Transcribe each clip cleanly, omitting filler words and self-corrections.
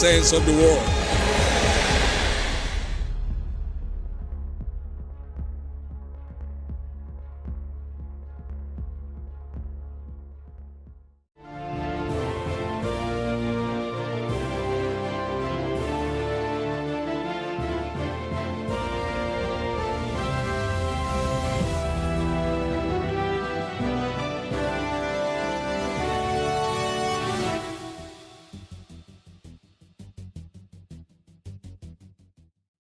sense of the word.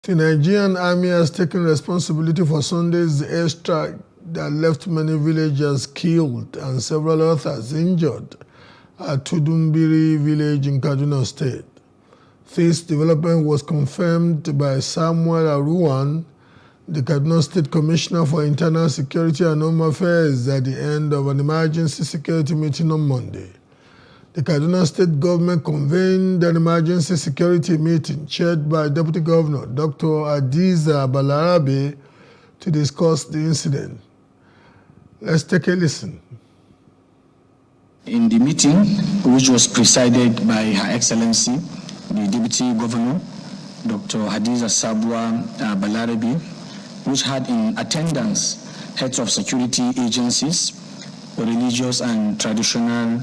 The Nigerian Army has taken responsibility for Sunday's airstrike that left many villagers killed and several others injured at Tudumbiri village in Kaduna State. This development was confirmed by Samuel Aruwan, the Kaduna State Commissioner for Internal Security and Home Affairs, at the end of an emergency security meeting on Monday. The Kaduna State government convened an emergency security meeting chaired by Deputy Governor Dr. Hadiza Balarabe to discuss the incident. Let's take a listen. In the meeting, which was presided by Her Excellency, the Deputy Governor, Dr. Hadiza Sabwa Balarabe, which had in attendance heads of security agencies, religious and traditional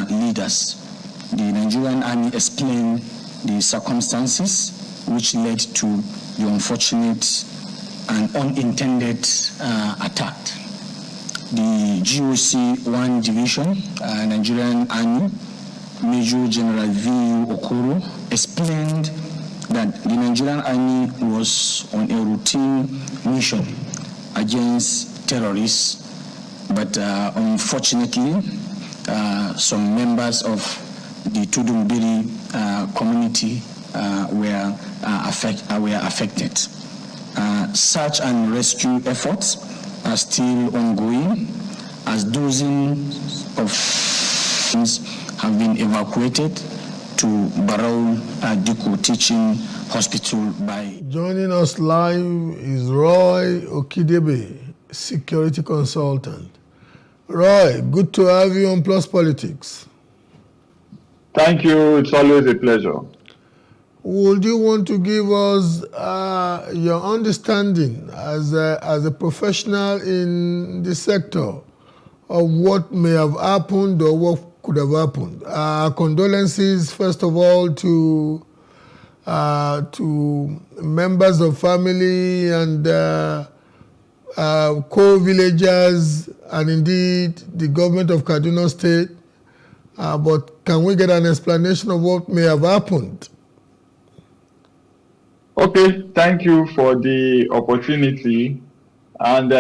leaders. The Nigerian Army explained the circumstances which led to the unfortunate and unintended attack. The GOC 1 Division, Nigerian Army, Major General V.U. Okoro, explained that the Nigerian Army was on a routine mission against terrorists, but unfortunately, some members of the Tudumbiri community were affected. Search and rescue efforts are still ongoing, as dozens of have been evacuated to Barrow Diko Teaching Hospital by. Joining us live is Roy Okidebe, security consultant. Roy, good to have you on Plus Politics. Thank you. It's always a pleasure. Would you want to give us your understanding as a professional in the sector of what may have happened or what could have happened? Condolences, first of all, to members of family and co-villagers and indeed the government of Kaduna State. But can we get an explanation of what may have happened? Okay, thank you for the opportunity. And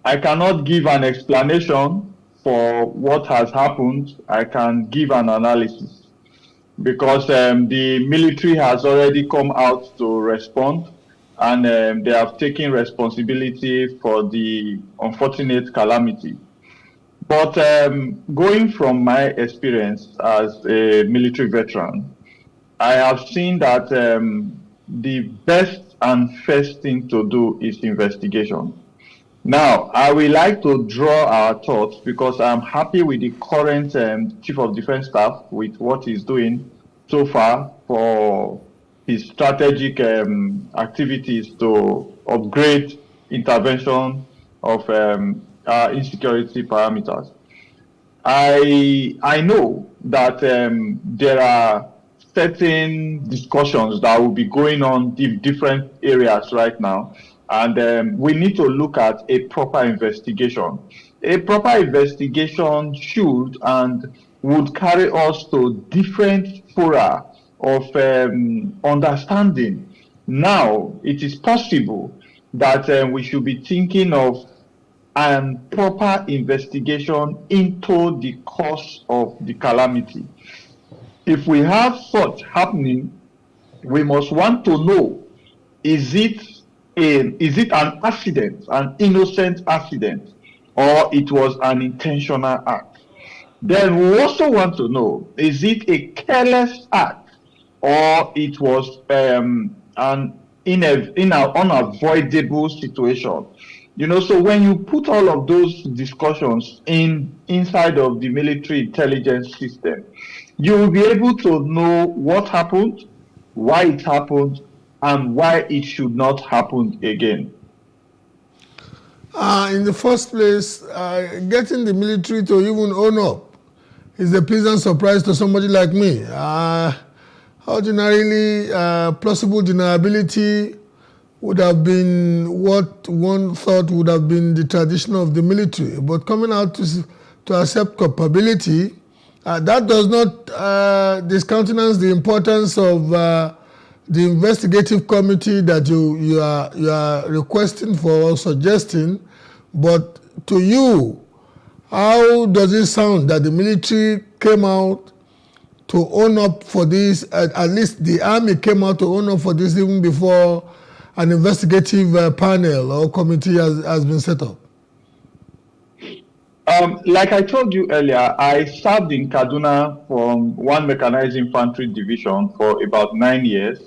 I cannot give an explanation for what has happened. I can give an analysis because the military has already come out to respond, and they have taken responsibility for the unfortunate calamity. But going from my experience as a military veteran, I have seen that the best and first thing to do is investigation. Now, I would like to draw our thoughts because I'm happy with the current Chief of Defense Staff with what he's doing so far for his strategic activities to upgrade intervention of insecurity parameters. I know that there are certain discussions that will be going on in different areas right now, and we need to look at a proper investigation. A proper investigation should and would carry us to different fora of understanding. Now, it is possible that we should be thinking of a proper investigation into the cause of the calamity. If we have such happening, we must want to know, is it an accident, an innocent accident, or it was an intentional act? Then we also want to know, is it a careless act, or it was an unavoidable situation? You know, so when you put all of those discussions inside of the military intelligence system, you will be able to know what happened, why it happened, and why it should not happen again. In the first place, getting the military to even own up is a pleasant surprise to somebody like me. Ordinarily, plausible deniability would have been what one thought would have been the tradition of the military. But coming out to accept culpability, that does not discountenance the importance of the investigative committee that you are requesting for or suggesting. But to you, how does it sound that the military came out to own up for this? At least the army came out to own up for this even before an investigative panel or committee has been set up. Like I told you earlier, I served in Kaduna from 1 Mechanized Infantry Division for about 9 years,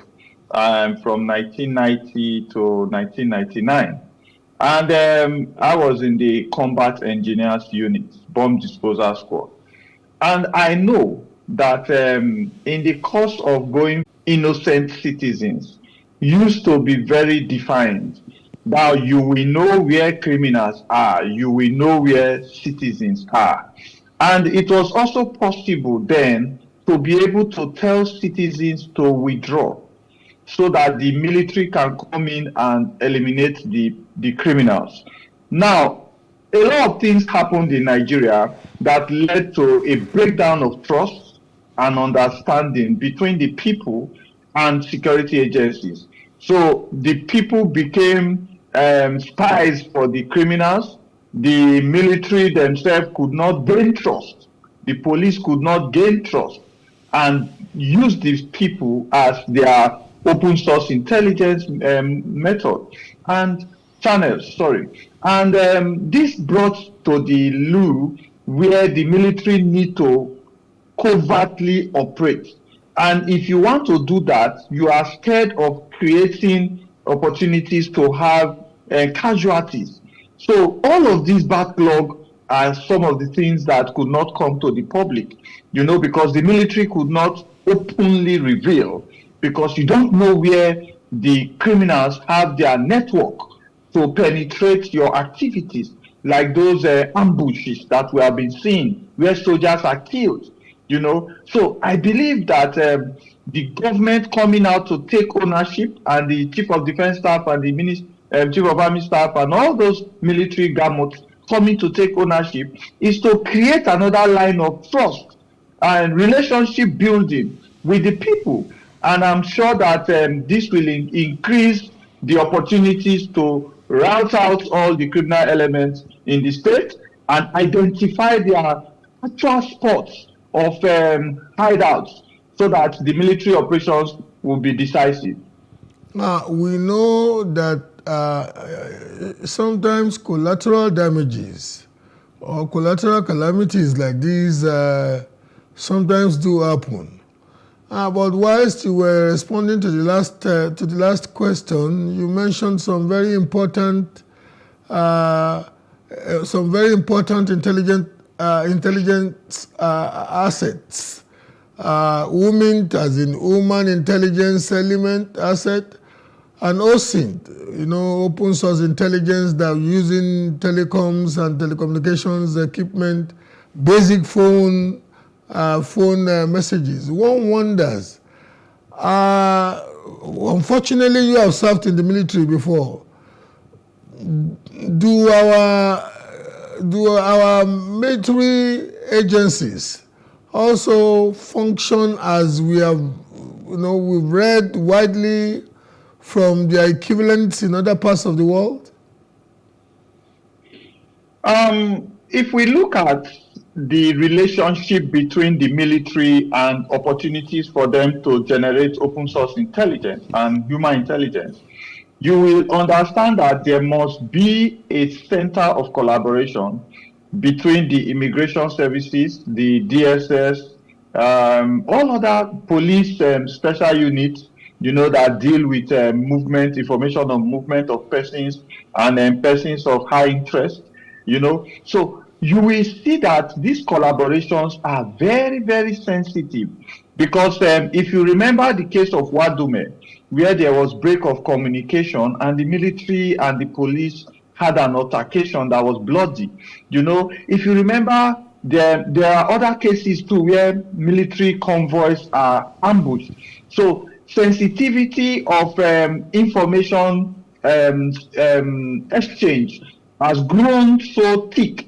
from 1990 to 1999. And I was in the Combat Engineers Unit, Bomb Disposal Squad. And I know that in the course of going, innocent citizens used to be very defined. Now you will know where criminals are, you will know where citizens are. And it was also possible then to be able to tell citizens to withdraw so that the military can come in and eliminate the criminals. Now, a lot of things happened in Nigeria that led to a breakdown of trust and understanding between the people and security agencies. So the people became spies for the criminals. The military themselves could not gain trust. The police could not gain trust and use these people as their open source intelligence method and channels, And this brought to the loo where the military need to covertly operate. And if you want to do that, you are scared of creating opportunities to have casualties. So all of these backlog are some of the things that could not come to the public, because the military could not openly reveal, because you don't know where the criminals have their network to penetrate your activities, like those ambushes that we have been seeing where soldiers are killed. So I believe that the government coming out to take ownership, and the Chief of Defense Staff and the Chief of Army Staff and all those military gamuts coming to take ownership, is to create another line of trust and relationship building with the people. And I'm sure that this will increase the opportunities to rout out all the criminal elements in the state and identify their actual spots of hideouts, so that the military operations will be decisive. Now, we know that sometimes collateral damages or collateral calamities like these sometimes do happen. But whilst you were responding to the last question, you mentioned some very important intelligence assets. Women, as in Human Intelligence Element Asset, and OSINT, open source intelligence that using telecoms and telecommunications equipment, basic phone messages. One wonders, unfortunately you have served in the military before. Do our military agencies also function as we have, we've read widely from their equivalents in other parts of the world? If we look at the relationship between the military and opportunities for them to generate open source intelligence and human intelligence, you will understand that there must be a center of collaboration between the immigration services, the DSS, all other police special units, that deal with information on movement of persons and persons of high interest, So you will see that these collaborations are very, very sensitive because if you remember the case of Wadume, where there was break of communication and the military and the police had an altercation that was bloody. If you remember, there are other cases too where military convoys are ambushed. So sensitivity of information exchange has grown so thick.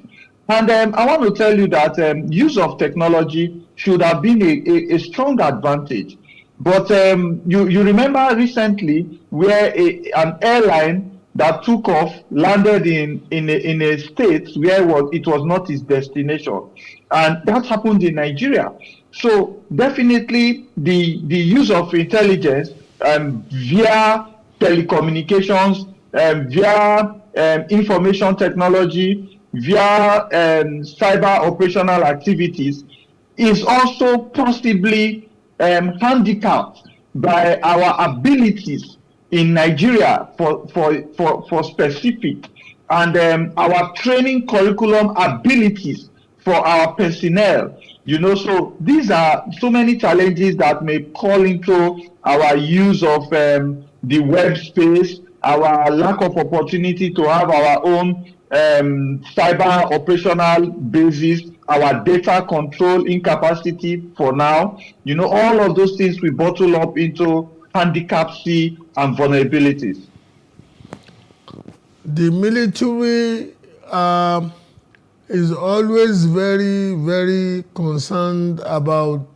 And I want to tell you that use of technology should have been a strong advantage. But you remember recently where an airline that took off landed in a state where it was not its destination. And that happened in Nigeria. So definitely the use of intelligence via telecommunications, via information technology, via cyber operational activities is also possibly handicapped by our abilities in Nigeria for specific and our training curriculum abilities for our personnel. So these are so many challenges that may call into our use of the web space, our lack of opportunity to have our own cyber operational basis, our data control incapacity for now. All of those things we bottle up into handicapcy and vulnerabilities. The military is always very, very concerned about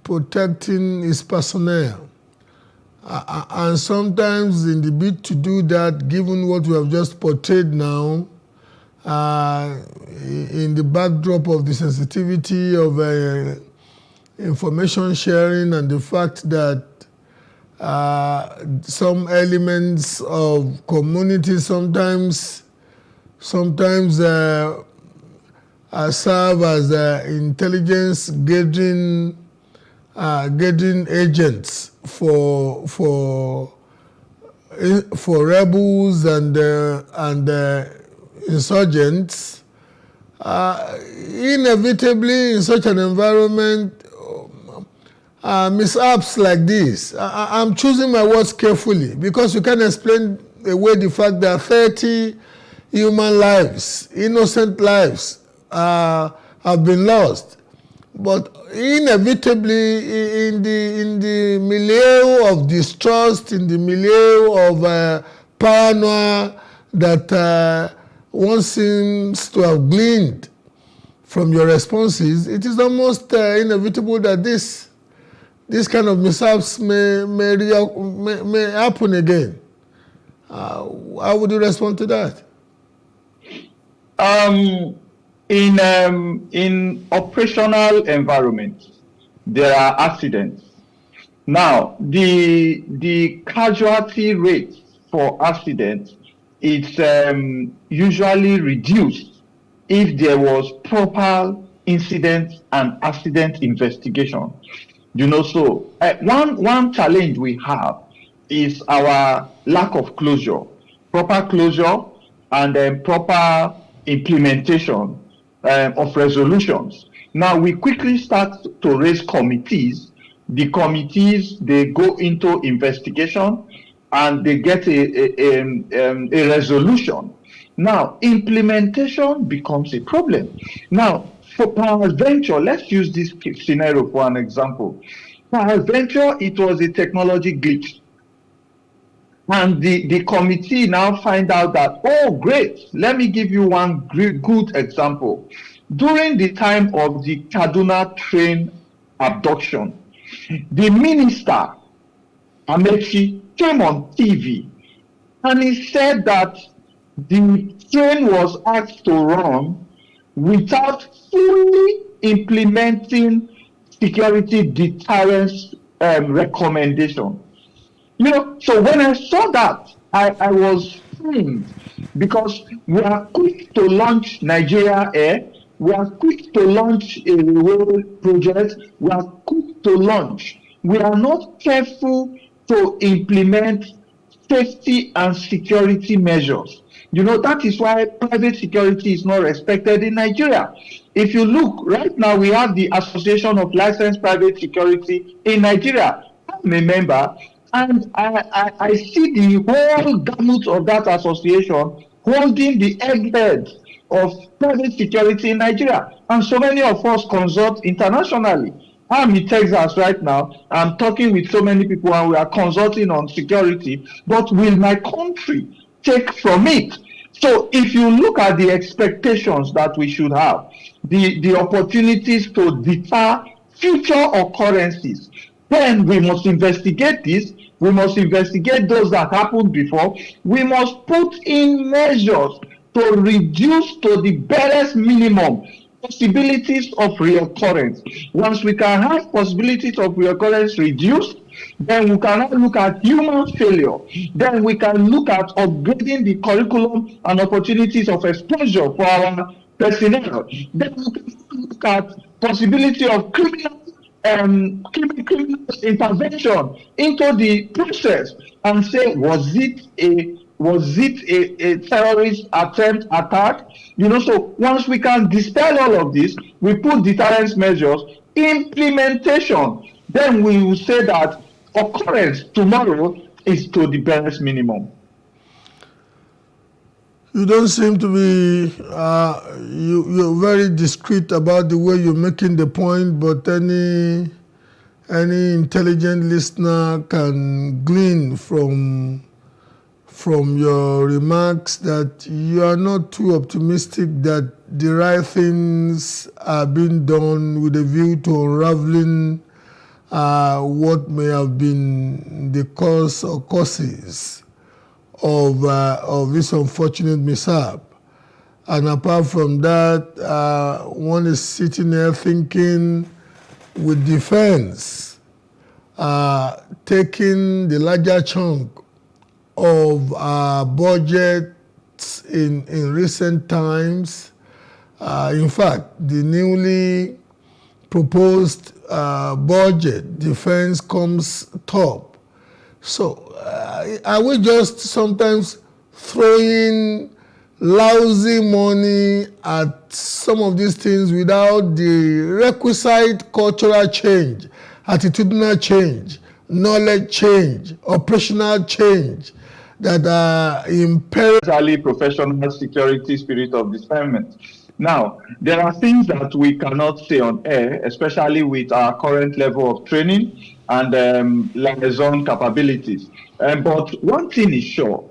protecting its personnel. And sometimes in the bid to do that, given what we have just portrayed now, in the backdrop of the sensitivity of information sharing and the fact that some elements of community sometimes serve as intelligence gathering agents for rebels and insurgents. Inevitably, in such an environment, mishaps like this. I'm choosing my words carefully because you can't explain away the fact that 30 human lives, innocent lives, have been lost. But inevitably, in the milieu of distrust, in the milieu of paranoia that one seems to have gleaned from your responses, it is almost inevitable that this kind of mishaps may happen again. How would you respond to that? In operational environments, there are accidents. Now, the casualty rate for accidents is usually reduced if there was proper incident and accident investigation. So one challenge we have is our lack of closure, proper closure, and proper implementation of resolutions. Now we quickly start to raise committees. The committees, they go into investigation and they get a resolution. Now implementation becomes a problem. Now for Peradventure, let's use this scenario for an example. Peradventure, it was a technology glitch. And the committee now find out that, oh, great, let me give you one good example. During the time of the Kaduna train abduction, the minister, Amechi, came on TV and he said that the train was asked to run without fully implementing security deterrence recommendation. So when I saw that, I was framed because we are quick to launch Nigeria Air, we are quick to launch a road project, we are quick to launch. We are not careful to implement safety and security measures. You know, that is why private security is not respected in Nigeria. If you look, right now we have the Association of Licensed Private Security in Nigeria. I'm a member, and I see the whole gamut of that association holding the egghead of private security in Nigeria. And so many of us consult internationally. I'm in Texas right now. I'm talking with so many people and we are consulting on security. But will my country take from it? So if you look at the expectations that we should have, the opportunities to deter future occurrences, then we must investigate this. We must investigate those that happened before. We must put in measures to reduce to the barest minimum possibilities of reoccurrence. Once we can have possibilities of reoccurrence reduced, then we can look at human failure. Then we can look at upgrading the curriculum and opportunities of exposure for our personnel. Then we can look at possibility of criminal intervention into the process and say, was it a terrorist attempt attack? You know, so once we can dispel all of this, we put deterrence measures, implementation, then we will say that occurrence tomorrow is to the barest minimum. You don't seem to be, you're very discreet about the way you're making the point, but any intelligent listener can glean from your remarks that you are not too optimistic that the right things are being done with a view to unraveling what may have been the cause or causes of this unfortunate mishap. And apart from that, one is sitting there thinking with defense, taking the larger chunk of budgets in recent times. In fact, the newly proposed budget, defense comes top. So are we just sometimes throwing lousy money at some of these things without the requisite cultural change, attitudinal change, knowledge change, operational change that are imperative? Professional security spirit of discernment. Now, there are things that we cannot say on air, especially with our current level of training and liaison capabilities. But one thing is sure,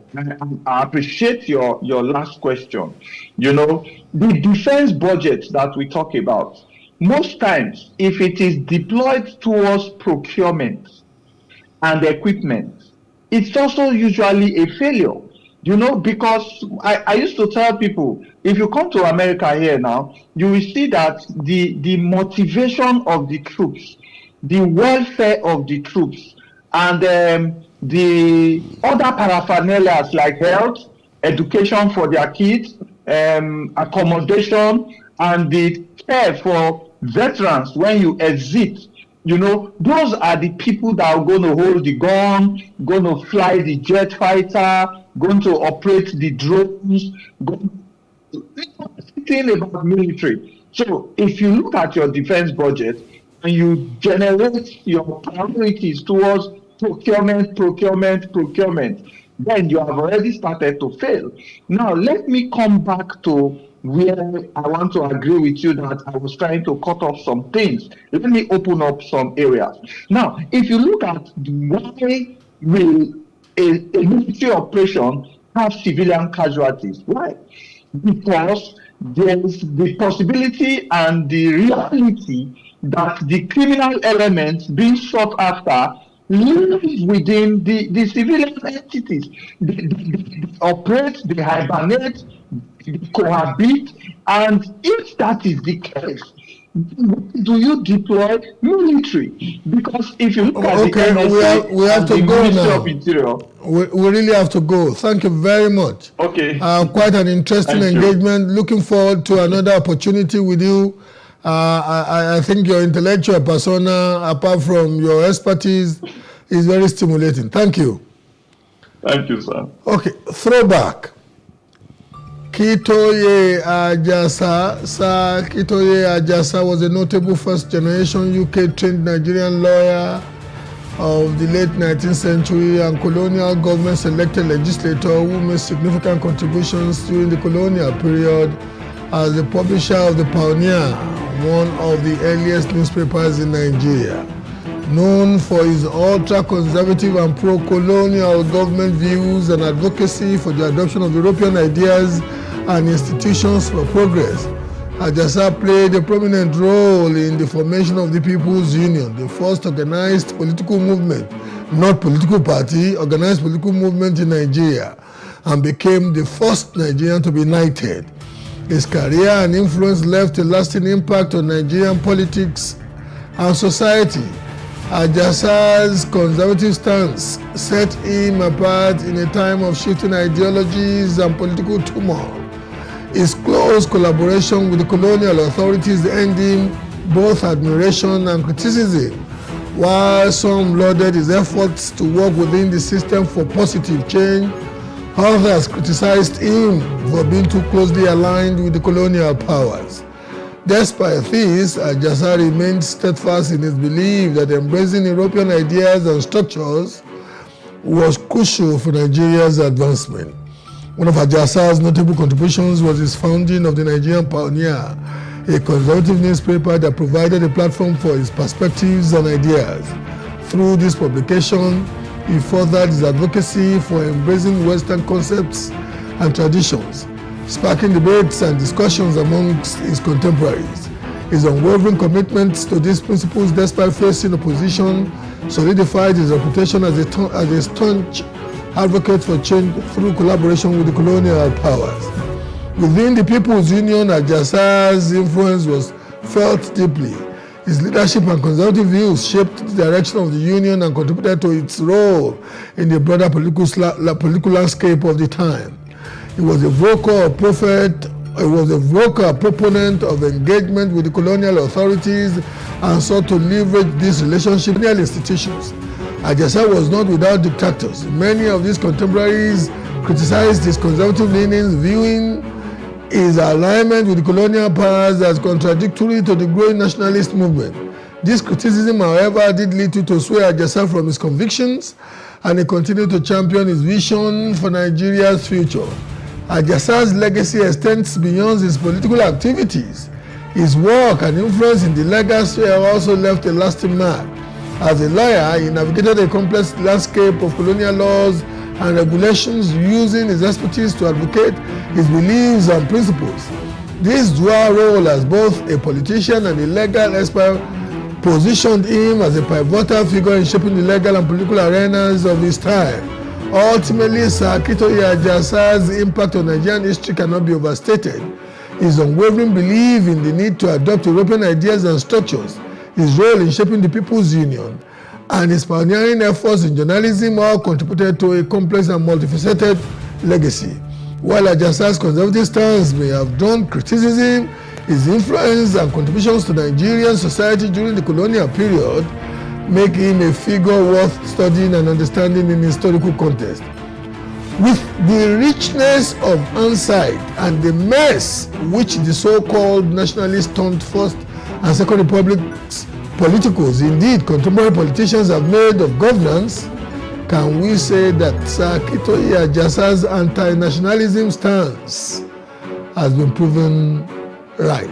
I appreciate your last question. You know, the defense budget that we talk about, most times, if it is deployed towards procurement and equipment, it's also usually a failure. You know, because I used to tell people, if you come to America here now, you will see that the motivation of the troops, the welfare of the troops, and the other paraphernalias like health, education for their kids, accommodation, and the care for veterans when you exit, you know, those are the people that are going to hold the gun, going to fly the jet fighter, going to operate the drones, thinking about military. So if you look at your defense budget and you generate your priorities towards procurement, then you have already started to fail. Now, let me come back to where I want to agree with you that I was trying to cut off some things. Let me open up some areas. Now, if you look at why will a military operation have civilian casualties? Why? Because there is the possibility and the reality that the criminal elements being sought after live within the civilian entities. They operate, they hibernate, they cohabit, and if that is the case, do you deploy military? Because if you look at the NSA, we have to go now. Of Interior, we really have to go. Thank you very much. Okay. Quite an interesting engagement. Looking forward to another opportunity with you. I think your intellectual persona, apart from your expertise, is very stimulating. Thank you. Thank you, sir. Okay, throwback. Kitoye Ajasa. Sir Kitoye Ajasa was a notable first-generation UK-trained Nigerian lawyer of the late 19th century and colonial government-selected legislator who made significant contributions during the colonial period as the publisher of the Pioneer, one of the earliest newspapers in Nigeria. Known for his ultra-conservative and pro-colonial government views and advocacy for the adoption of European ideas and institutions for progress, Ajasa played a prominent role in the formation of the People's Union, the first organized political movement, not political party, organized political movement in Nigeria, and became the first Nigerian to be knighted. His career and influence left a lasting impact on Nigerian politics and society. Ajasa's conservative stance set him apart in a time of shifting ideologies and political turmoil. His close collaboration with the colonial authorities earned him both admiration and criticism. While some lauded his efforts to work within the system for positive change, others criticized him for being too closely aligned with the colonial powers. Despite this, Ajasa remained steadfast in his belief that embracing European ideas and structures was crucial for Nigeria's advancement. One of Ajasa's notable contributions was his founding of the Nigerian Pioneer, a conservative newspaper that provided a platform for his perspectives and ideas. Through this publication, he furthered his advocacy for embracing Western concepts and traditions, sparking debates and discussions amongst his contemporaries. His unwavering commitment to these principles despite facing opposition solidified his reputation as a staunch advocate for change through collaboration with the colonial powers. Within the People's Union, Ajasa's influence was felt deeply. His leadership and conservative views shaped the direction of the Union and contributed to its role in the broader political landscape of the time. He was a vocal proponent of engagement with the colonial authorities and sought to leverage this relationship with colonial institutions. Ajasa was not without detractors. Many of his contemporaries criticized his conservative leanings, viewing his alignment with the colonial powers as contradictory to the growing nationalist movement. This criticism, however, did little to sway Ajasa from his convictions, and he continued to champion his vision for Nigeria's future. Ajasa's legacy extends beyond his political activities. His work and influence in the legal sphere also left a lasting mark. As a lawyer, he navigated a complex landscape of colonial laws and regulations, using his expertise to advocate his beliefs and principles. This dual role as both a politician and a legal expert positioned him as a pivotal figure in shaping the legal and political arenas of his time. Ultimately, Sir Kitoye Ajasa's impact on Nigerian history cannot be overstated. His unwavering belief in the need to adopt European ideas and structures, his role in shaping the People's Union, and his pioneering efforts in journalism all contributed to a complex and multifaceted legacy. While Ajasa's conservative stance may have drawn criticism, his influence and contributions to Nigerian society during the colonial period make him a figure worth studying and understanding in historical context. With the richness of hindsight and the mess which the so-called nationalists turned First and Second Republic's politicals, indeed contemporary politicians, have made of governance, can we say that Sir Kitoye Ajasa's anti-nationalism stance has been proven right?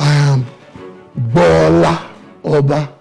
I am Bola Oba.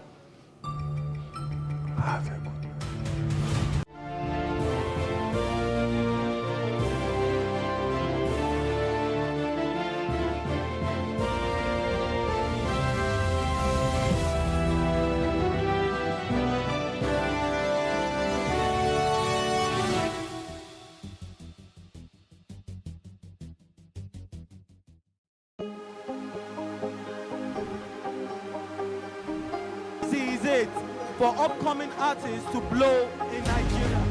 Is it for upcoming artists to blow in Nigeria?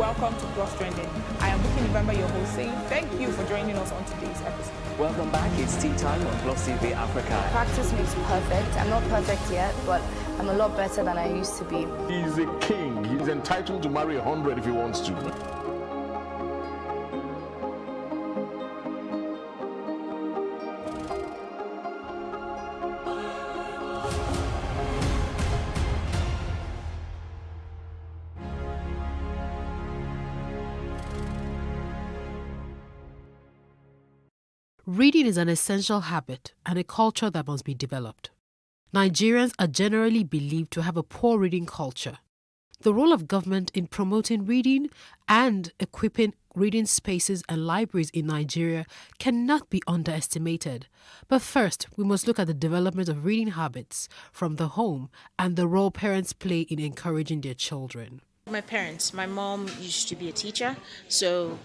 welcome to Plus Trending. I am Buki November, your host, saying thank you for joining us on today's episode. Welcome back. It's tea time on Plus TV Africa. Practice makes perfect. I'm not perfect yet, but I'm a lot better than I used to be. He's a king. He's entitled to marry 100 if he wants to. Reading is an essential habit and a culture that must be developed. Nigerians are generally believed to have a poor reading culture. The role of government in promoting reading and equipping reading spaces and libraries in Nigeria cannot be underestimated. But first, we must look at the development of reading habits from the home and the role parents play in encouraging their children. My parents, my mom used to be a teacher, so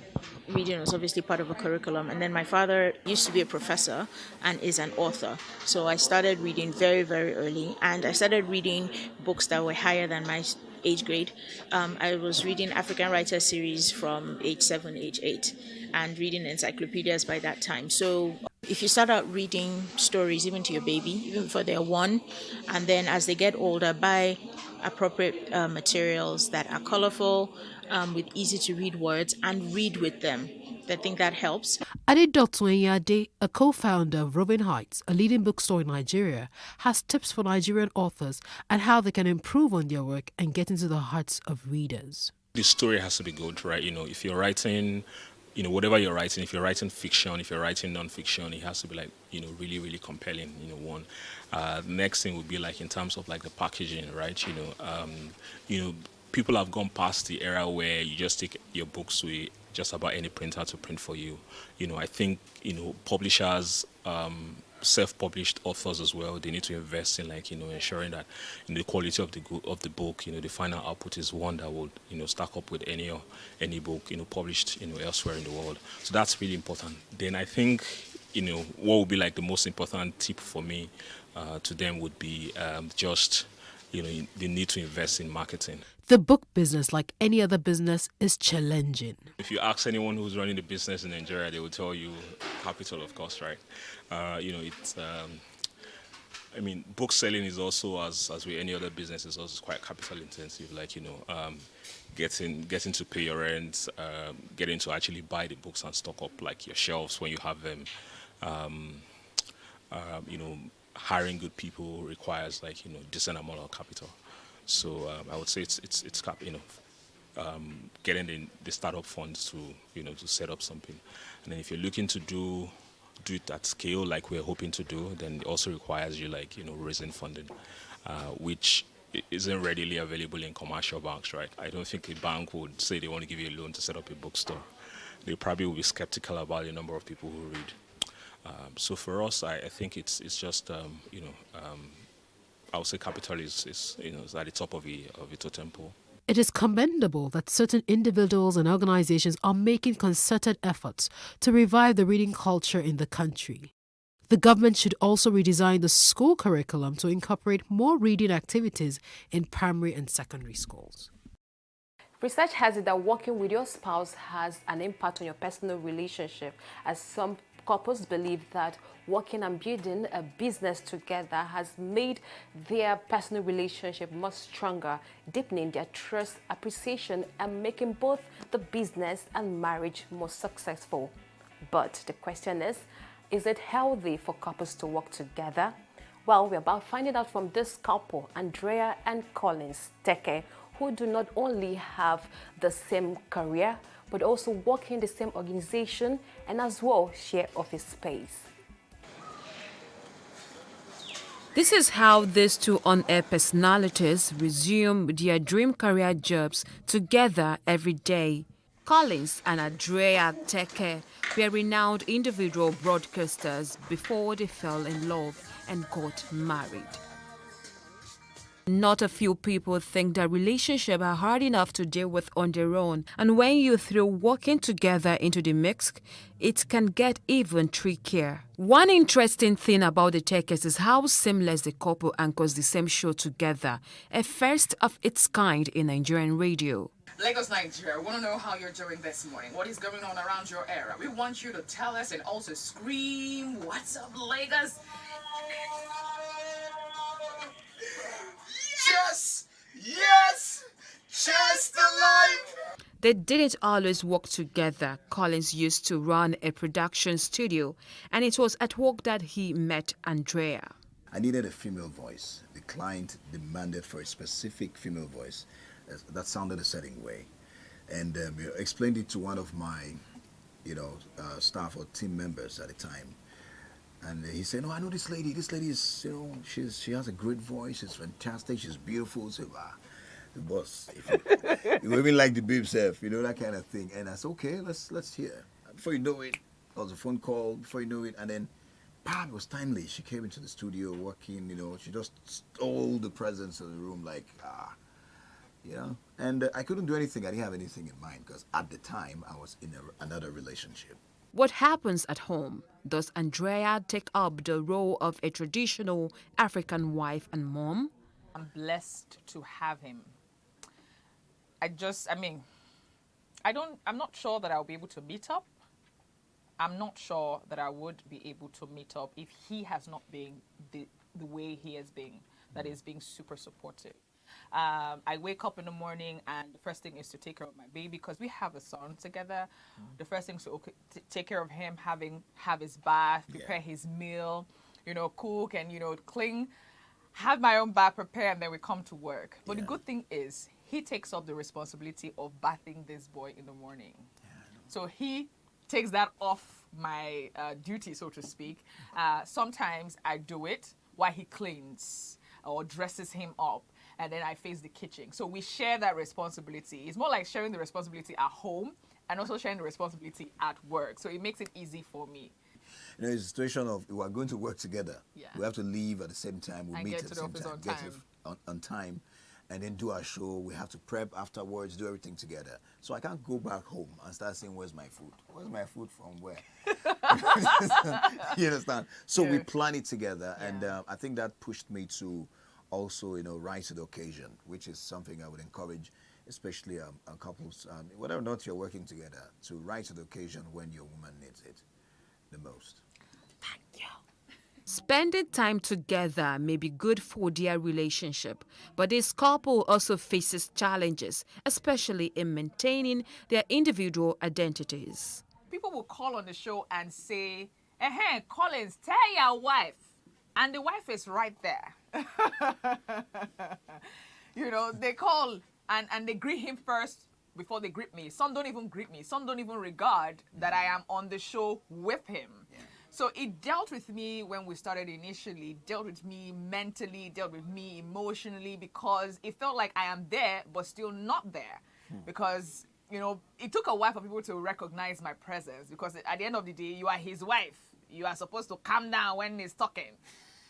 reading was obviously part of a curriculum. And then my father used to be a professor and is an author. So I started reading very, very early, and I started reading books that were higher than my age grade. I was reading African Writer series from age 7, age 8, and reading encyclopedias by that time. So if you start out reading stories even to your baby, even before they're 1, and then as they get older, buy appropriate materials that are colorful, with easy to read words, and read with them. I think that helps. Adedotun Enyade, a co-founder of Robin Heights, a leading bookstore in Nigeria, has tips for Nigerian authors and how they can improve on their work and get into the hearts of readers. The story has to be good, right? If you're writing, whatever you're writing, if you're writing fiction, if you're writing non-fiction, it has to be really, really compelling, one. Next thing would be in terms of the packaging, right? People have gone past the era where you just take your books to just about any printer to print for you. I think, publishers, self-published authors as well, they need to invest in ensuring that the quality of the book, the final output is one that would stack up with any book published elsewhere in the world. So that's really important. Then I think what would be the most important tip for me to them would be just they need to invest in marketing. The book business, like any other business, is challenging. If you ask anyone who's running the business in Nigeria, they will tell you capital, of course, right? Book selling is also, as with any other business, is also quite capital intensive. Getting to pay your rent, getting to actually buy the books and stock up your shelves when you have them. Hiring good people requires decent amount of capital. So I would say it's getting the startup funds to set up something. And then if you're looking to do it at scale like we're hoping to do, then it also requires you raising funding, which isn't readily available in commercial banks, right? I don't think a bank would say they want to give you a loan to set up a bookstore. They probably will be skeptical about the number of people who read. So for us, I think it's just I would say capital is at the top of the totem pole. It is commendable that certain individuals and organizations are making concerted efforts to revive the reading culture in the country. The government should also redesign the school curriculum to incorporate more reading activities in primary and secondary schools. Research has it that working with your spouse has an impact on your personal relationship, as some couples believe that working and building a business together has made their personal relationship much stronger, deepening their trust, appreciation, and making both the business and marriage more successful. But the question is it healthy for couples to work together? Well, we're about finding out from this couple, Andrea and Collins Teke, who do not only have the same career, but also work in the same organization and as well share office space. This is how these two on-air personalities resume their dream career jobs together every day. Collins and Andrea Teke were renowned individual broadcasters before they fell in love and got married. Not a few people think that relationships are hard enough to deal with on their own, and when you throw working together into the mix, it can get even trickier. One interesting thing about the Tekes is how seamless the couple anchors the same show together, a first of its kind in Nigerian radio. Lagos, Nigeria, we want to know how you're doing this morning. What is going on around your area? We want you to tell us and also scream, "What's up, Lagos?" Yes! Yes! Chest alive! They didn't always work together. Collins used to run a production studio, and it was at work that he met Andrea. I needed a female voice. The client demanded for a specific female voice that sounded a certain way. And explained it to one of my, staff or team members at the time. And he said, "No, I know this lady. This lady is, she has a great voice. She's fantastic. She's beautiful." So, the boss, you even like the babe self, that kind of thing. And I said, "Okay, let's hear." Before you know it, there was a phone call. Before you know it, and then, it was timely. She came into the studio working. She just stole the presence of the room, And I couldn't do anything. I didn't have anything in mind because at the time I was in another relationship. What happens at home? Does Andrea take up the role of a traditional African wife and mom? I'm blessed to have him. I'm not sure that I'll be able to meet up. I'm not sure that I would be able to meet up if he has not been the way he has been, that is being super supportive. I wake up in the morning and the first thing is to take care of my baby because we have a son together. The first thing is to take care of him, have his bath, prepare his meal, cook and, clean, have my own bath prepared, and then we come to work. But the good thing is he takes up the responsibility of bathing this boy in the morning. So he takes that off my duty, so to speak. Sometimes I do it while he cleans or dresses him up, and then I face the kitchen. So we share that responsibility. It's more like sharing the responsibility at home and also sharing the responsibility at work. So it makes it easy for me. It's a situation of we are going to work together. We have to leave at the same time. We meet at the same time. Get on time, and then do our show. We have to prep afterwards, do everything together. So I can't go back home and start saying, "Where's my food? Where's my food from where?" You understand? So we plan it together, and I think that pushed me to also, rise to the occasion, which is something I would encourage, especially couples, whether or not you're working together, to rise to the occasion when your woman needs it the most. Thank you. Spending time together may be good for their relationship, but this couple also faces challenges, especially in maintaining their individual identities. People will call on the show and say, "Hey, Collins, tell your wife." And the wife is right there. They call and they greet him first before they greet me. Some don't even greet me. Some don't even regard that I am on the show with him. So it dealt with me when we started initially, dealt with me mentally, dealt with me emotionally, because it felt like I am there, but still not there. Because, it took a while for people to recognize my presence, because at the end of the day, you are his wife. You are supposed to calm down when he's talking.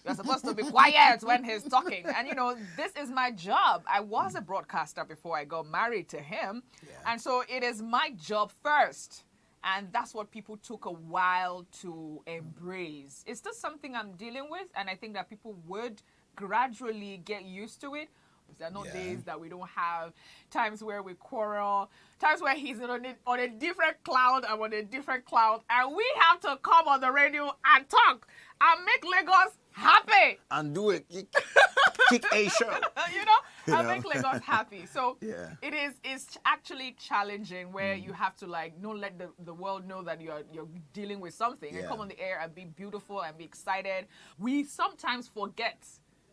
You're supposed to be quiet when he's talking. And, this is my job. I was a broadcaster before I got married to him. And so it is my job first. And that's what people took a while to embrace. It's just something I'm dealing with. And I think that people would gradually get used to it. There are no days that we don't have, times where we quarrel, times where he's on a different cloud, I'm on a different cloud, and we have to come on the radio and talk and make Lagos happy. And do it. Kick a show. And make Lagos happy. So it's actually challenging where you have to not let the world know that you're dealing with something and come on the air and be beautiful and be excited. We sometimes forget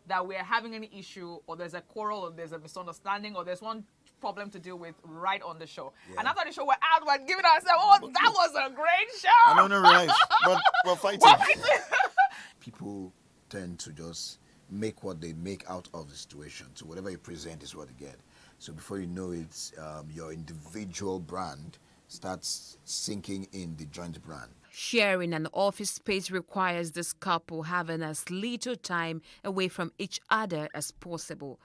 that we're having any issue or there's a quarrel or there's a misunderstanding or there's one problem to deal with right on the show. And after the show, we're out, we're giving ourselves, that was a great show. I don't know, right? But we're fighting. People tend to just make what they make out of the situation. So whatever you present is what you get. So before you know it, your individual brand starts sinking in the joint brand. Sharing an office space requires this couple having as little time away from each other as possible,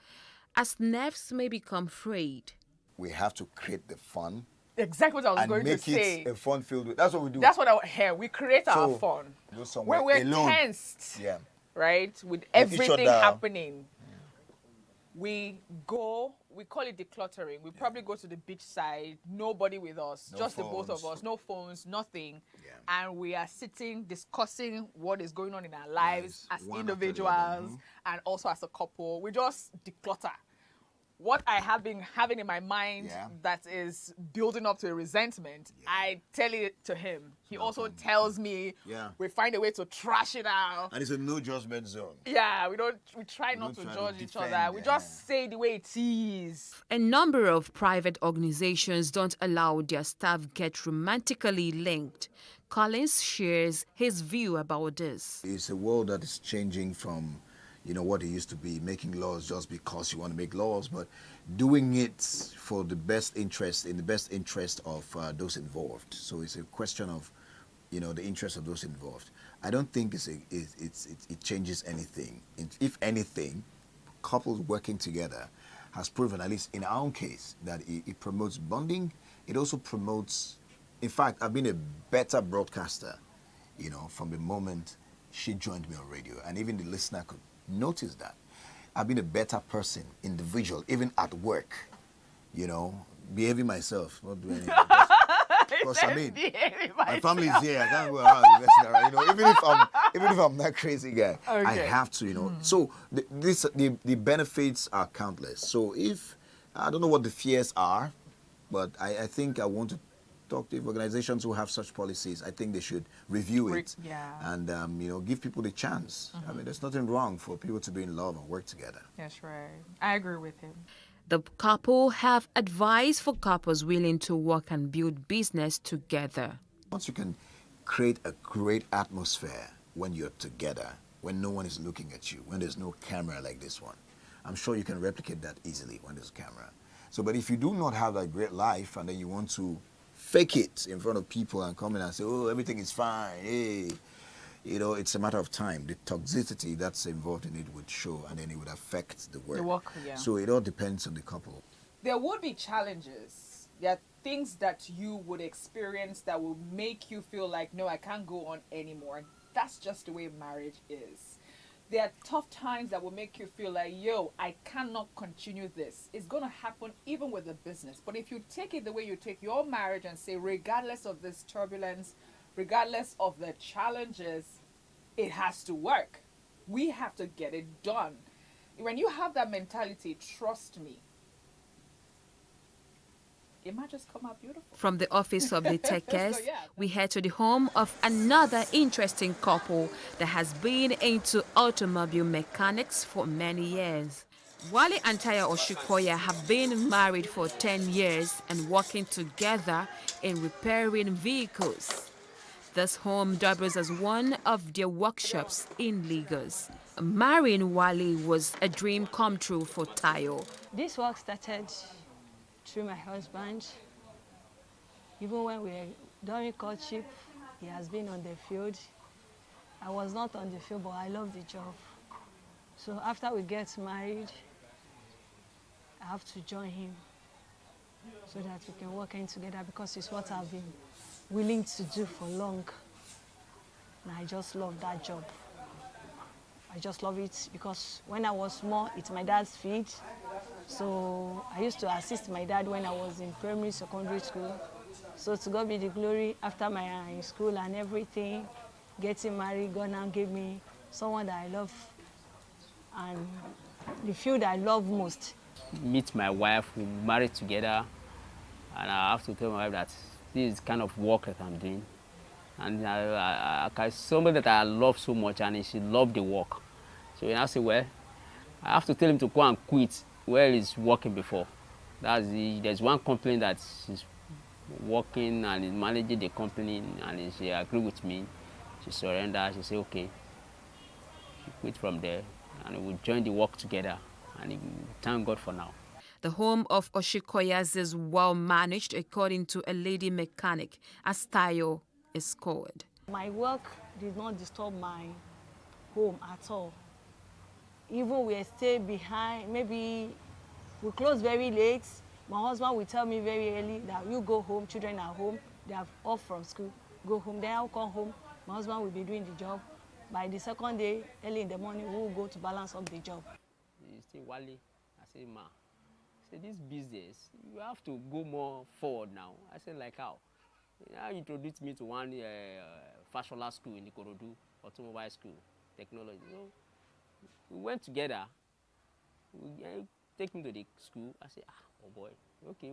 as nerves may become frayed. We have to create the fun. Exactly what I was going to say. Make it a fun filled with. That's what we do. That's what I hear. We create our fun. Go somewhere when we're alone. tensed, yeah, right, with everything happening, we go we call it decluttering. We probably go to the beach side, nobody with us, No just the both of phones. us, no phones, nothing. And we are sitting discussing what is going on in our lives as one after the individuals and also as a couple. We just declutter. What I have been having in my mind that is building up to a resentment, I tell it to him. He also tells me we find a way to trash it out. And it's a no judgment zone. Yeah, we try not to judge each other. We just say the way it is. A number of private organizations don't allow their staff get romantically linked. Collins shares his view about this. It's a world that is changing from, you know, what it used to be, making laws just because you want to make laws, but doing it for the best interest, in the best interest of those involved. So it's a question of, you know, the interest of those involved. I don't think it changes anything. If anything, couples working together has proven, at least in our own case, that it promotes bonding. It also promotes, in fact, I've been a better broadcaster, you know, from the moment she joined me on radio, and even the listener could notice that. I've been a better person, individual, even at work, you know, behaving myself, not doing anything. Because I mean, my family is here. I can't go around investing around. You know, even if I'm that crazy guy, I have to. You know, so the benefits are countless. So if I don't know what the fears are, but I think I want to talk to organizations who have such policies. I think they should review it and you know, give people the chance. I mean, there's nothing wrong for people to be in love and work together. That's right. I agree with him. The couple have advice for couples willing to work and build business together. Once you can create a great atmosphere when you're together, when no one is looking at you, when there's no camera like this one, I'm sure you can replicate that easily when there's a camera. So, but if you do not have that great life and then you want to fake it in front of people and come in and say, oh, everything is fine, hey, you know, it's a matter of time. The toxicity that's involved in it would show, and then it would affect the work. The work, yeah. So it all depends on the couple. There would be challenges. There are things that you would experience that will make you feel like, no, I can't go on anymore. That's just the way marriage is. There are tough times that will make you feel like, yo, I cannot continue this. It's going to happen even with the business. But if you take it the way you take your marriage and say, regardless of this turbulence, regardless of the challenges, it has to work. We have to get it done. When you have that mentality, trust me, it might just come out beautiful. From the office of the Tekes, we head to the home of another interesting couple that has been into automobile mechanics for many years. Wale and Taya Oshikoya have been married for 10 years and working together in repairing vehicles. This home doubles as one of their workshops in Lagos. Marrying Wale was a dream come true for Tayo. This work started through my husband. Even when we were during courtship, he has been on the field. I was not on the field, but I love the job. So after we get married, I have to join him so that we can work in together, because it's what I've been willing to do for long. And I just love that job. I just love it because when I was small, it's my dad's field. So I used to assist my dad when I was in primary, secondary school. So to God be the glory, after my school and everything, getting married, God now gave me someone that I love and the field I love most. Meet my wife, we married together, and I have to tell my wife that this is the kind of work that I'm doing. And I somebody that I love so much, and she loved the work. So when I say, well, I have to tell him to go and quit where he's working before. There's one company that she's working and is managing the company, and she agreed with me. She surrendered. She said, okay. She quit from there, and we joined the work together, and thank God for now. The home of Oshikoyas is well managed, according to a lady mechanic, as Tayo is called. My work did not disturb my home at all. Even we stay behind, maybe we close very late. My husband will tell me very early that you go home, children are home, they are off from school, go home. Then I'll come home, my husband will be doing the job. By the second day, early in the morning, we will go to balance up the job. You say, Wale, I say, Ma. said, this business, you have to go more forward now. I said, like how? Now he introduced me to one fashionable school in Ikorodu, automobile school, technology. So we went together. Take me to the school. I said, oh boy, okay.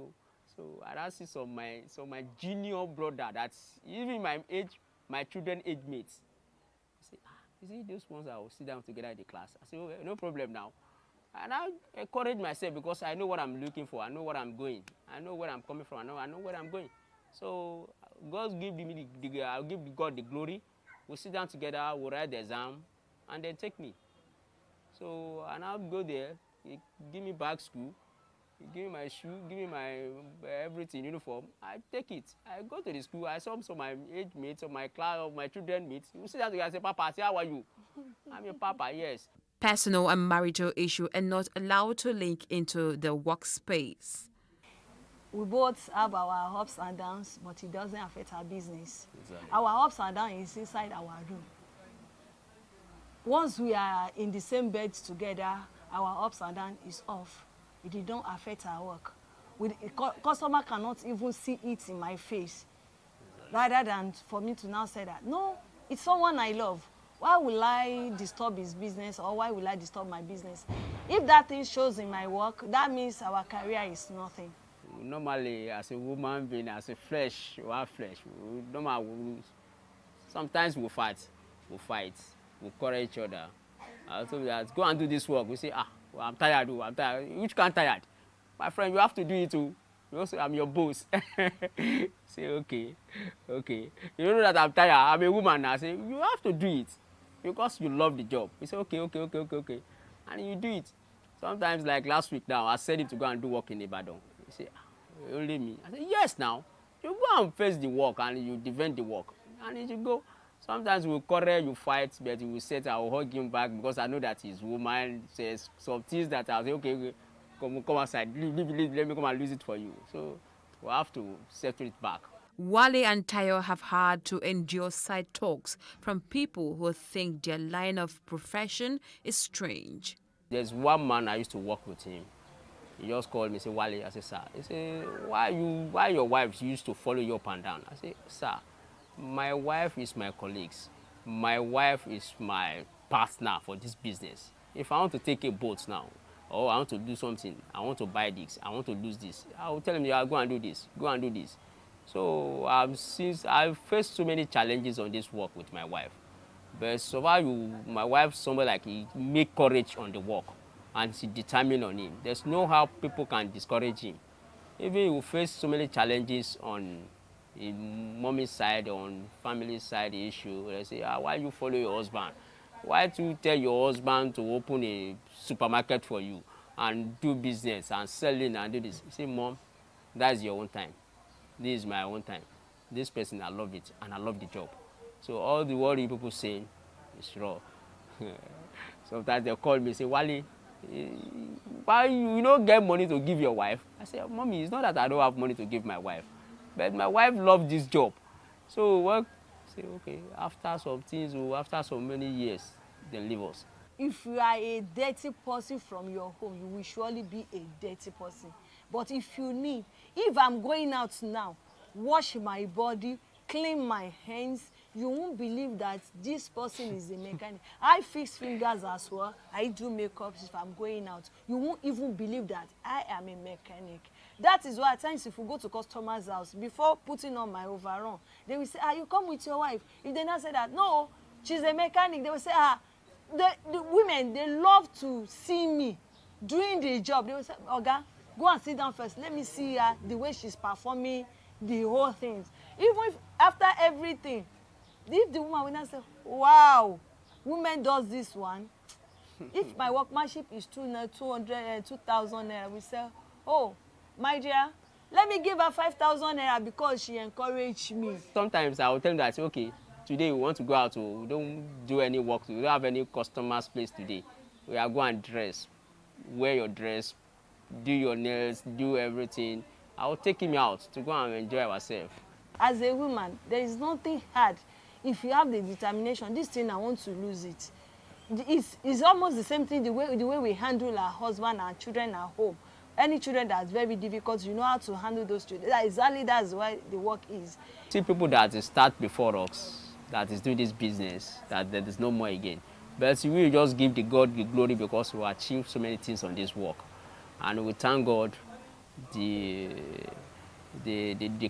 So I see some my junior brother that's even my age, my children age mates. I say, you see those ones that will sit down together in the class. I say, okay, no problem now. And I encourage myself because I know what I'm looking for. I know what I'm going. I know where I'm coming from. I know where I'm going. So God give me I'll give God the glory. We'll sit down together. We'll write the exam, and then take me. So and I'll go there. He give me back school. He give me my shoe. Give me my everything uniform. I take it. I go to the school. I saw some of my age mates, of my class, of my children mates. We sit down together. I say, Papa, I say, how are you? I'm your Papa. Yes. Personal and marital issue are not allowed to link into the workspace. We both have our ups and downs, but it doesn't affect our business. Exactly. Our ups and downs is inside our room. Once we are in the same bed together, our ups and downs is off. It did not affect our work. Customer cannot even see it in my face. Rather than for me to now say that, no, it's someone I love. Why will I disturb his business, or why will I disturb my business? If that thing shows in my work, that means our career is nothing. Normally, as a woman being, as a flesh, we have flesh. Sometimes we fight. We quarrel each other. I told you that, go and do this work. We say, well, I'm tired. I'm tired. Which kind tired? My friend, you have to do it too. You also, I'm your boss. Say, okay. You know that I'm tired. I'm a woman now. I say, you have to do it because you love the job. We say, okay. And you do it. Sometimes, like last week now, I said him to go and do work in Ibadan. He say, only me. I say, yes, now. You go and face the work and you defend the work. And you go. Sometimes we'll quarrel, you fight, but you will say, I will hug him back because I know that he's woman. Says some things that I'll say, okay, come outside. Leave, let me come and lose it for you. So we'll have to settle it back. Wale and Tayo have had to endure side talks from people who think their line of profession is strange. There's one man I used to work with him. He just called me, say, Wale. I said, sir. He said, why your wife used to follow you up and down? I said, sir, my wife is my colleagues. My wife is my partner for this business. If I want to take a boat now, or I want to do something, I want to buy this, I want to lose this, I will tell him, yeah, go and do this, go and do this. So since I've faced so many challenges on this work with my wife, but so far my wife, somebody like he make courage on the work, and she determined on him. There's no how people can discourage him. Even you face so many challenges on mommy's side, on family side issue. They say, why you follow your husband? Why do you tell your husband to open a supermarket for you and do business and selling and do this? You say, Mom, that's your own time. This is my own time. This person, I love it and I love the job. So all the worry people say is raw. Sometimes they'll call me and say, Wale, why you don't get money to give your wife? I say, Mommy, it's not that I don't have money to give my wife, but my wife loves this job. So what? Say, okay, after some things, or after so many years, then leave us. If you are a dirty person from your home, you will surely be a dirty person. But if I'm going out now, wash my body, clean my hands, you won't believe that this person is a mechanic. I fix fingers as well. I do makeup if I'm going out. You won't even believe that I am a mechanic. That is why at times if we go to customers' house, before putting on my overall, they will say, you come with your wife. If they not say that, no, she's a mechanic, they will say, the women, they love to see me doing the job. They will say, Oga, go and sit down first. Let me see her, the way she's performing the whole things. Even if after everything, if the woman will not say, wow, woman does this one. If my workmanship is 2,000 naira, we say, oh, my dear, let me give her 5,000 naira because she encouraged me. Sometimes I will tell them that, okay, today we want to go out, we don't do any work, we don't have any customers place today. We are going and dress, wear your dress, do your nails, do everything. I will take him out to go and enjoy ourselves. As a woman, there is nothing hard. If you have the determination, this thing I want to lose it. It's almost the same thing the way we handle our husband and children at home. Any children that's very difficult, you know how to handle those children. That's why the work is. See people that start before us, that is doing this business, that there is no more again. But we just give the God the glory because we achieved so many things on this work. And we thank God the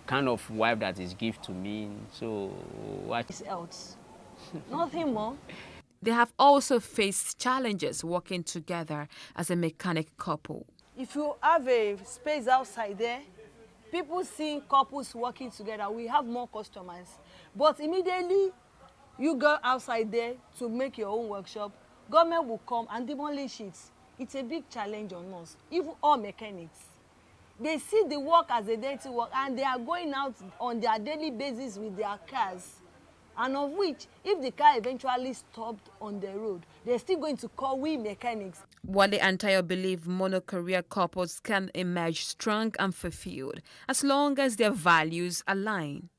kind of wife that is given to me. So what else? Nothing more. They have also faced challenges working together as a mechanic couple. If you have a space outside there, people seeing couples working together, we have more customers. But immediately you go outside there to make your own workshop, government will come and demolish it. It's a big challenge on us, even all mechanics. They see the work as a dirty work and they are going out on their daily basis with their cars. And of which, if the car eventually stopped on the road, they're still going to call we mechanics. Wale Antayo believe mono-career couples can emerge strong and fulfilled as long as their values align.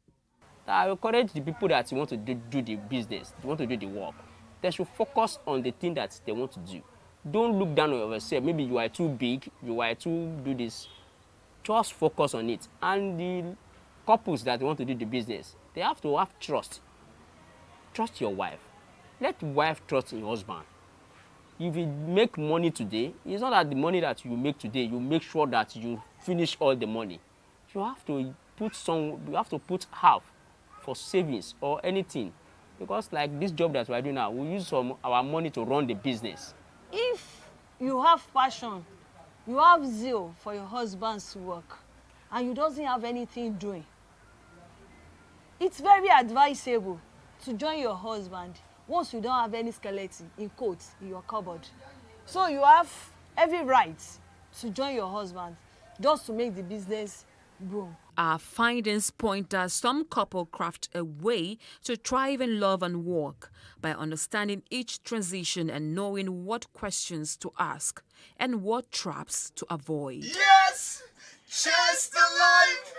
I encourage the people that want to do the business, want to do the work. They should focus on the thing that they want to do. Don't look down on yourself. Maybe you are too big, you are too do this. Just focus on it. And the couples that want to do the business, they have to have trust. Trust your wife. Let wife trust your husband. If you make money today, it's not that the money that you make today, you make sure that you finish all the money. You have to put half for savings or anything. Because like this job that we're doing now, we use some our money to run the business. If you have passion, you have zeal for your husband's work, and you doesn't have anything doing, it's very advisable to join your husband once you don't have any skeleton in quotes in your cupboard. So you have every right to join your husband just to make the business boom. Our findings point that some couple craft a way to thrive in love and work by understanding each transition and knowing what questions to ask and what traps to avoid. Yes! Chase the life!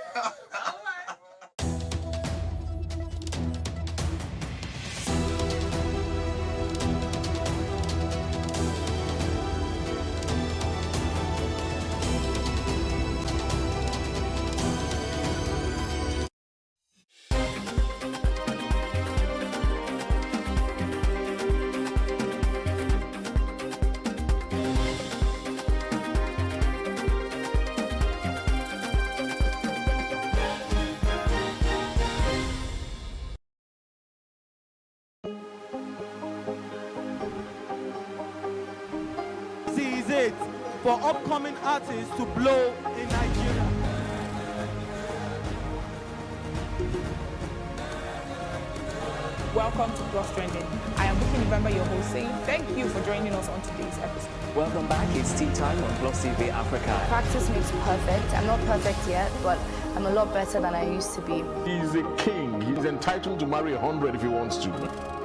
It for upcoming artists to blow in Nigeria. Welcome to Plus Trending. I am Bookie November, your host, saying thank you for joining us on today's episode. Welcome back. It's tea time on Plus TV Africa. Practice makes perfect. I'm not perfect yet, but I'm a lot better than I used to be. He's a king. He's entitled to marry 100 if he wants to.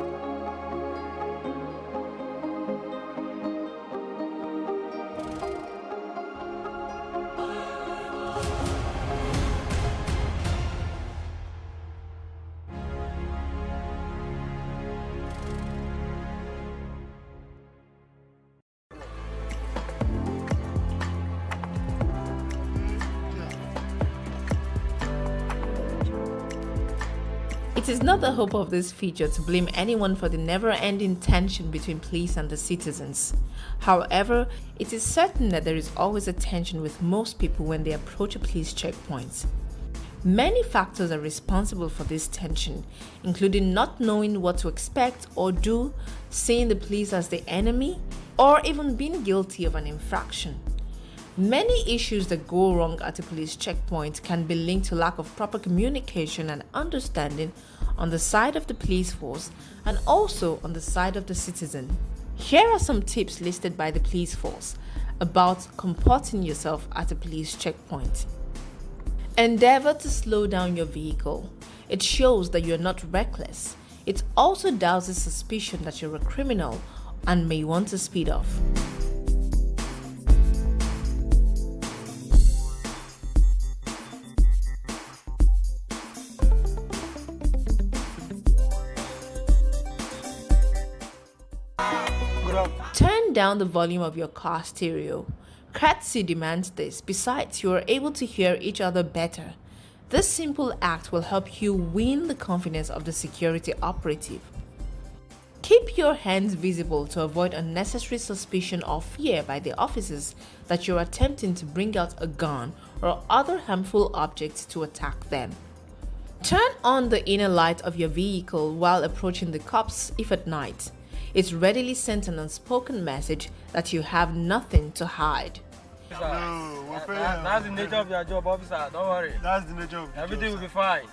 It is not the hope of this feature to blame anyone for the never-ending tension between police and the citizens. However, it is certain that there is always a tension with most people when they approach a police checkpoint. Many factors are responsible for this tension, including not knowing what to expect or do, seeing the police as the enemy, or even being guilty of an infraction. Many issues that go wrong at a police checkpoint can be linked to lack of proper communication and understanding on the side of the police force and also on the side of the citizen. Here are some tips listed by the police force about comporting yourself at a police checkpoint. Endeavor to slow down your vehicle. It shows that you're not reckless. It also douses suspicion that you're a criminal and may want to speed off. Turn down the volume of your car stereo. Courtesy demands this. Besides, you are able to hear each other better. This simple act will help you win the confidence of the security operative. Keep your hands visible to avoid unnecessary suspicion or fear by the officers that you are attempting to bring out a gun or other harmful objects to attack them. Turn on the inner light of your vehicle while approaching the cops if at night. It readily sends an unspoken message that you have nothing to hide. That's the nature of your job, officer. Don't worry. That's the nature of everything will be fine.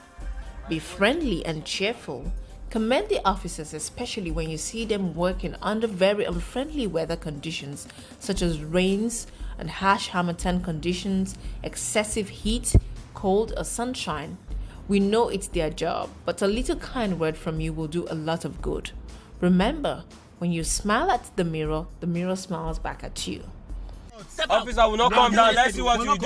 Be friendly and cheerful. Commend the officers, especially when you see them working under very unfriendly weather conditions, such as rains and harsh Harmattan conditions, excessive heat, cold, or sunshine. We know it's their job, but a little kind word from you will do a lot of good. Remember, when you smile at the mirror smiles back at you. Officer will not come down. Let's see what you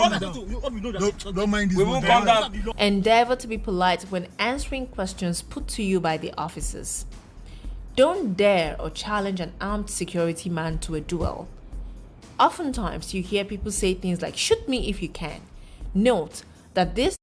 do. Don't mind this. We won't come down. Endeavor to be polite when answering questions put to you by the officers. Don't dare or challenge an armed security man to a duel. Oftentimes, you hear people say things like, "Shoot me if you can." Note that this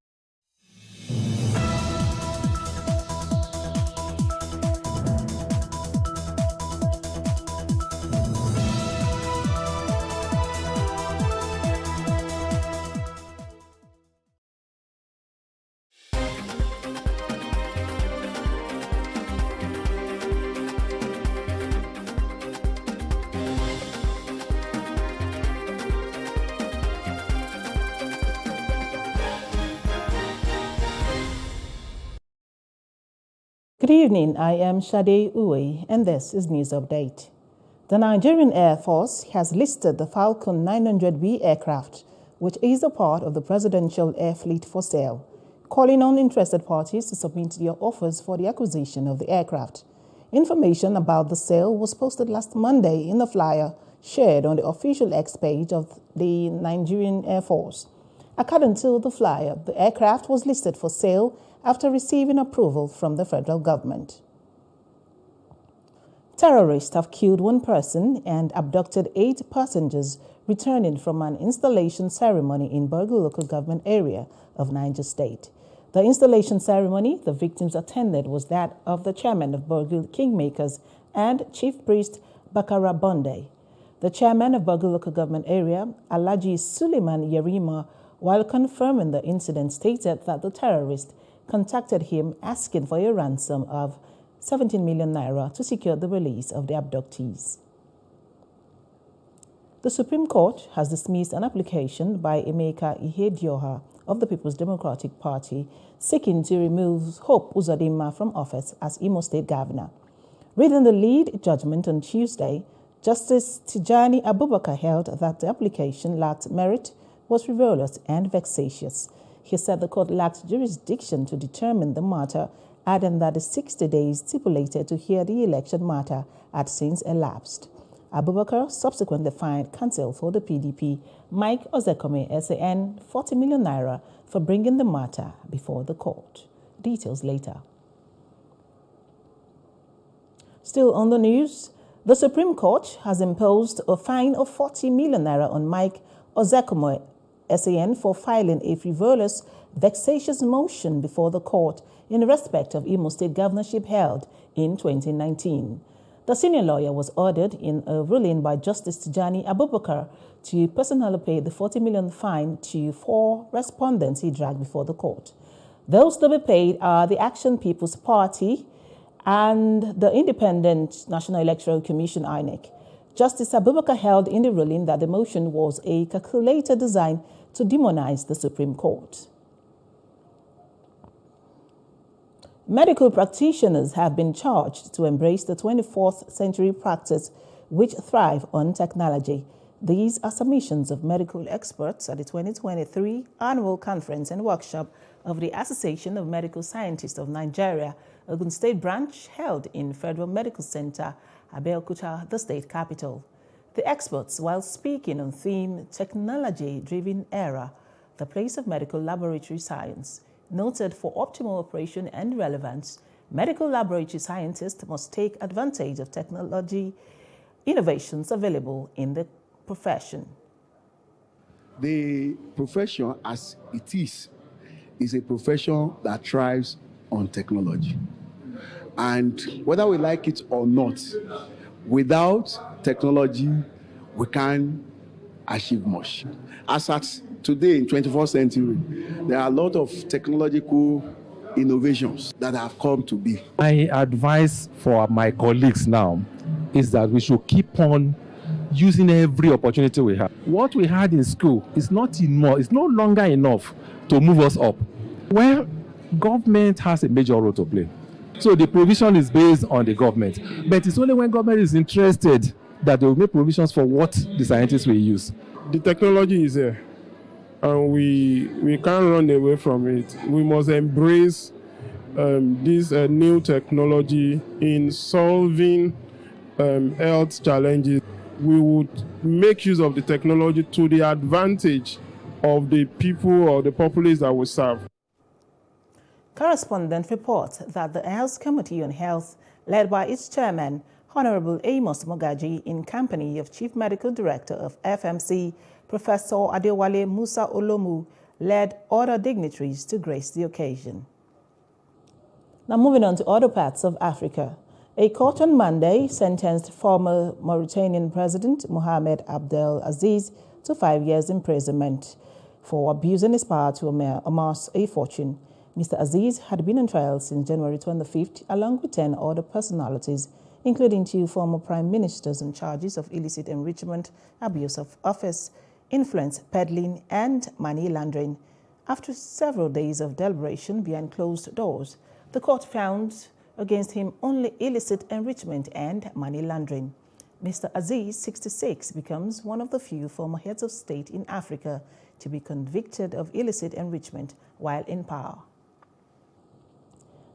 Good evening, I am Shade Uwe, and this is News Update. The Nigerian Air Force has listed the Falcon 900B aircraft, which is a part of the Presidential Air Fleet, for sale, calling on interested parties to submit their offers for the acquisition of the aircraft. Information about the sale was posted last Monday in the flyer shared on the official X page of the Nigerian Air Force. According to the flyer, the aircraft was listed for sale after receiving approval from the federal government. Terrorists have killed one person and abducted 8 passengers returning from an installation ceremony in Burgle local government area of Niger State. The installation ceremony the victims attended was that of the chairman of Burgle Kingmakers and chief priest Bakara Bonde. The chairman of Burgle local government area, Alhaji Suleiman Yerima, while confirming the incident, stated that the terrorist contacted him asking for a ransom of 17 million naira to secure the release of the abductees. The Supreme Court has dismissed an application by Emeka Ihedioha of the People's Democratic Party seeking to remove Hope Uzodinma from office as Imo State Governor. Reading the lead judgment on Tuesday, Justice Tijani Abubakar held that the application lacked merit, was frivolous and vexatious. He said the court lacked jurisdiction to determine the matter, adding that the 60 days stipulated to hear the election matter had since elapsed. Abubakar subsequently fined counsel for the PDP, Mike Ozekome SAN, 40 million naira for bringing the matter before the court. Details later. Still on the news, the Supreme Court has imposed a fine of 40 million naira on Mike Ozekome SAN for filing a frivolous, vexatious motion before the court in respect of Imo State governorship held in 2019. The senior lawyer was ordered in a ruling by Justice Tijani Abubakar to personally pay the 40 million fine to 4 respondents he dragged before the court. Those to be paid are the Action People's Party and the Independent National Electoral Commission, INEC. Justice Abubakar held in the ruling that the motion was a calculated design to demonize the Supreme Court. Medical practitioners have been charged to embrace the 24th century practice which thrive on technology. These are submissions of medical experts at the 2023 Annual Conference and Workshop of the Association of Medical Scientists of Nigeria, Ogun State Branch, held in Federal Medical Center, Abeokuta, the state capital. The experts, while speaking on theme Technology-Driven Era, the place of medical laboratory science, noted for optimal operation and relevance, medical laboratory scientists must take advantage of technology innovations available in the profession. The profession as it is a profession that thrives on technology. And whether we like it or not, without technology, we can't achieve much. As at today in 21st century, there are a lot of technological innovations that have come to be. My advice for my colleagues now is that we should keep on using every opportunity we have. What we had in school is not enough, it's no longer enough to move us up. Well, government has a major role to play. So the provision is based on the government. But it's only when government is interested that they will make provisions for what the scientists will use. The technology is there, and we can't run away from it. We must embrace this new technology in solving health challenges. We would make use of the technology to the advantage of the people or the populace that we serve. Correspondent reports that the House Committee on Health, led by its chairman, Honorable Amos Mogaji, in company of Chief Medical Director of FMC, Professor Adewale Musa Olomu, led other dignitaries to grace the occasion. Now moving on to other parts of Africa. A court on Monday sentenced former Mauritanian President Mohamed Abdel Aziz to 5 years imprisonment for abusing his power to amass a fortune. Mr. Aziz had been on trial since January 25th, along with 10 other personalities, including 2 former prime ministers on charges of illicit enrichment, abuse of office, influence peddling, and money laundering. After several days of deliberation behind closed doors, the court found against him only illicit enrichment and money laundering. Mr. Aziz, 66, becomes one of the few former heads of state in Africa to be convicted of illicit enrichment while in power.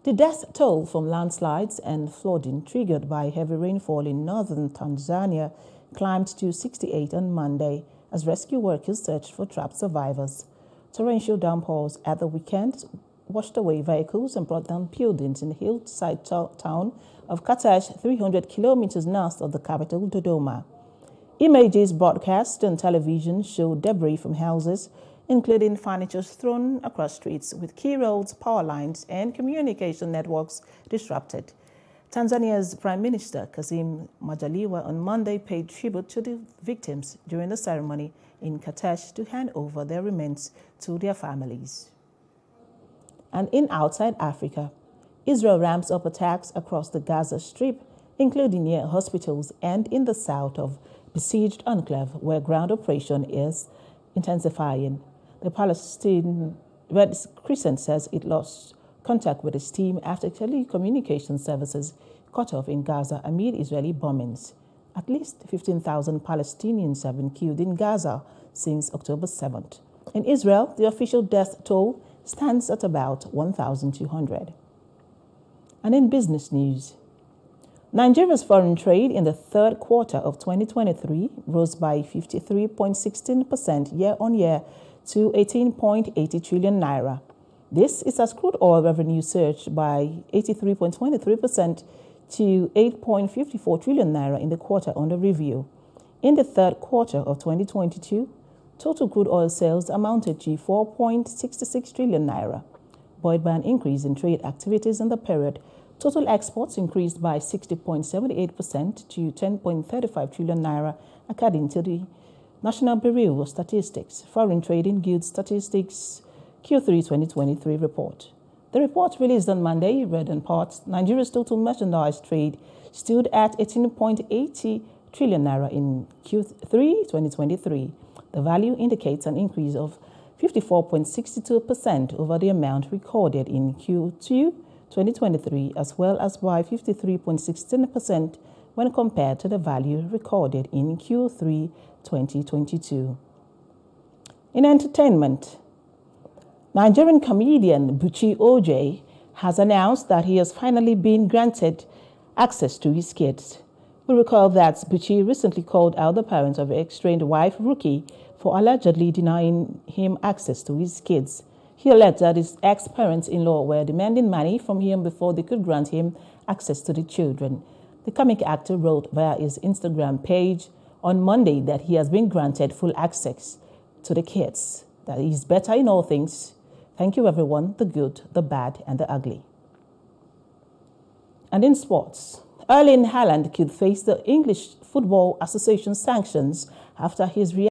The death toll from landslides and flooding triggered by heavy rainfall in northern Tanzania climbed to 68 on Monday as rescue workers searched for trapped survivors. Torrential downpours at the weekend washed away vehicles and brought down buildings in the hillside town of Katash, 300 kilometers north of the capital, Dodoma. Images broadcast on television showed debris from houses, including furniture thrown across streets, with key roads, power lines, and communication networks disrupted. Tanzania's Prime Minister Kassim Majaliwa on Monday paid tribute to the victims during the ceremony in Katash to hand over their remains to their families. And in outside Africa, Israel ramps up attacks across the Gaza Strip, including near hospitals and in the south of besieged enclave where ground operation is intensifying. The Palestinian Red Crescent says it lost contact with its team after telecommunication services cut off in Gaza amid Israeli bombings. At least 15,000 Palestinians have been killed in Gaza since October 7th. In Israel, the official death toll stands at about 1,200. And in business news, Nigeria's foreign trade in the third quarter of 2023 rose by 53.16% year-on-year to 18.80 trillion naira. This is as crude oil revenue surged by 83.23% to 8.54 trillion naira in the quarter under review. In the third quarter of 2022, total crude oil sales amounted to 4.66 trillion naira. Buoyed by an increase in trade activities in the period, total exports increased by 60.78% to 10.35 trillion naira, according to the National Bureau of Statistics Foreign Trading Guild Statistics Q3 2023 report. The report released on Monday read in part, Nigeria's total merchandise trade stood at 18.80 trillion naira in Q3 2023. The value indicates an increase of 54.62% over the amount recorded in Q2 2023, as well as by 53.16% when compared to the value recorded in Q3 2022. In entertainment, Nigerian comedian Buchi OJ has announced that he has finally been granted access to his kids. We recall that Buchi recently called out the parents of his estranged wife, Ruki, for allegedly denying him access to his kids. He alleged that his ex-parents-in-law were demanding money from him before they could grant him access to the children. The comic actor wrote via his Instagram page on Monday that he has been granted full access to the kids that he's better in all things. Thank you, everyone, the good, the bad, and the ugly. And in sports, Erling Haaland could face the English Football Association sanctions after his reaction